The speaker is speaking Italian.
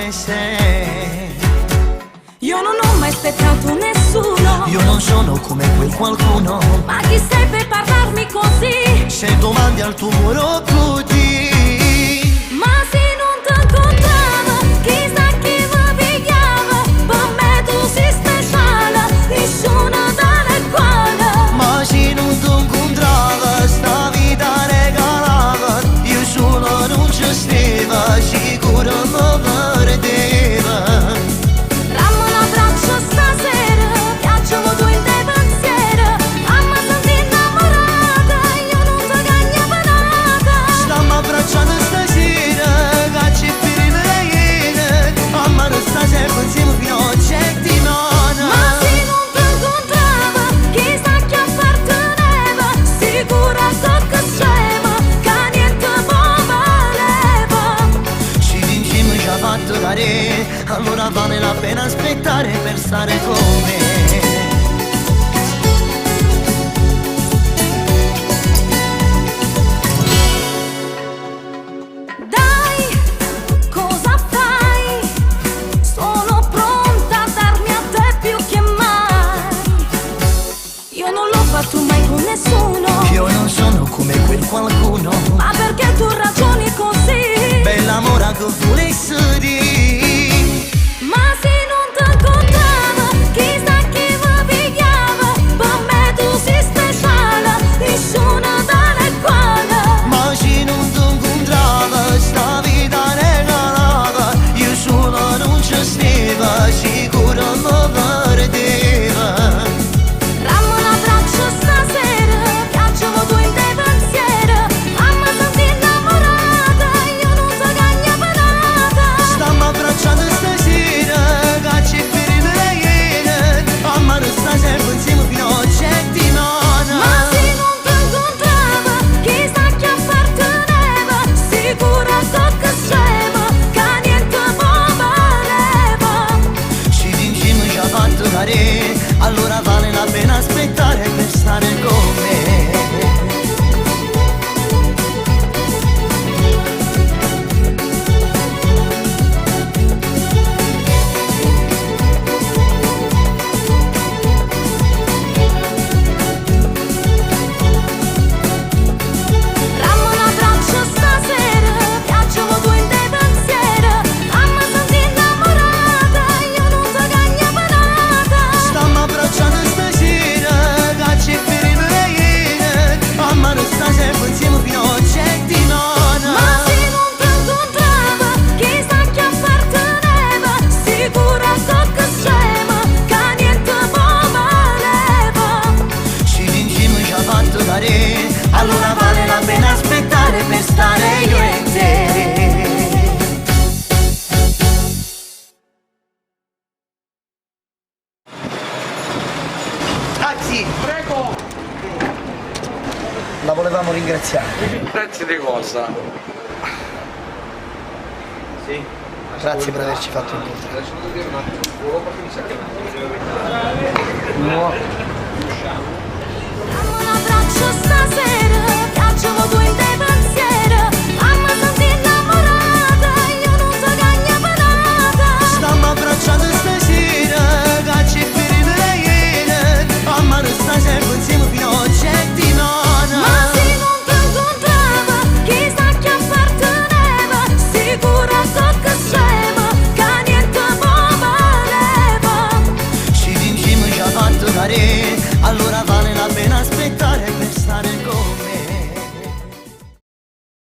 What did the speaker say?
come sei. Io non ho mai aspettato nessuno, Io non sono come quel qualcuno, ma chi sei per parlarmi così? se domandi al tuo muro così. Ma se non ti incontravo, chissà chi mi pigliava. Per me tu sei speciale, nessuno tale quale. Ma se non ti incontrava, sta vita regalava, io solo non ci stava, sicuro mi perdeva. Dammi un abbraccio stasera, piacciamo tu in te pensiero. Amma senti innamorata, io non ti cagnavo nata. Stiamo abbracciando stasera, che ci firme ieri, amma sta sempre insieme fino a settimana. Ma se non ti incontrava, chissà chi apparteneva. Sicura so che scema, che niente mi valeva. Se vincimi ci ha fatto dare, allora vale la pena aspettare per stare con me. Dai, cosa fai? Sono pronta a darmi a te più che mai. Io non l'ho fatto mai con nessuno, Io non sono come quel qualcuno, ma perché tu ragioni così? bella mora che volessi dire. Ma se non ti incontravo, chissà chi mi pigliava. Per me tu sei speciale, nessuno tale quale. Ma se non ti incontrava, sta vita regalava, io solo non ci stava, sicuro mi perdeva. Dammi un abbraccio stasera, piacciamo tu in te pensiero. Amma senti innamorata, io non ti cagnavo nata. Stiamo abbracciando stasera, che ci firme ieri, amma sta sempre insieme fino a settimana. Ma se non ti incontrava, chissà chi apparteneva. Sicura so che scema, che niente mi valeva. Se vincimi ci ha fatto dare, allora vale la pena aspettare per stare con me. Dammi un abbraccio stasera, piacciamo tu in te pensiero. Amma senti innamorata, io non ti cagnavo nata. Stiamo abbracciando stasera, che ci firme ieri, amma sta sempre insieme fino a settimana. Ma se non ti incontrava, chissà chi apparteneva. Sicura so che scema, che niente mi valeva. Se vincimi ci ha fatto dare, allora vale la pena aspettare per stare io e te. Taxi, Prego! la volevamo ringraziare. Prezzi di cosa? Grazie per averci fatto incontrare. Dammi un abbraccio stasera, piacciamo tu in te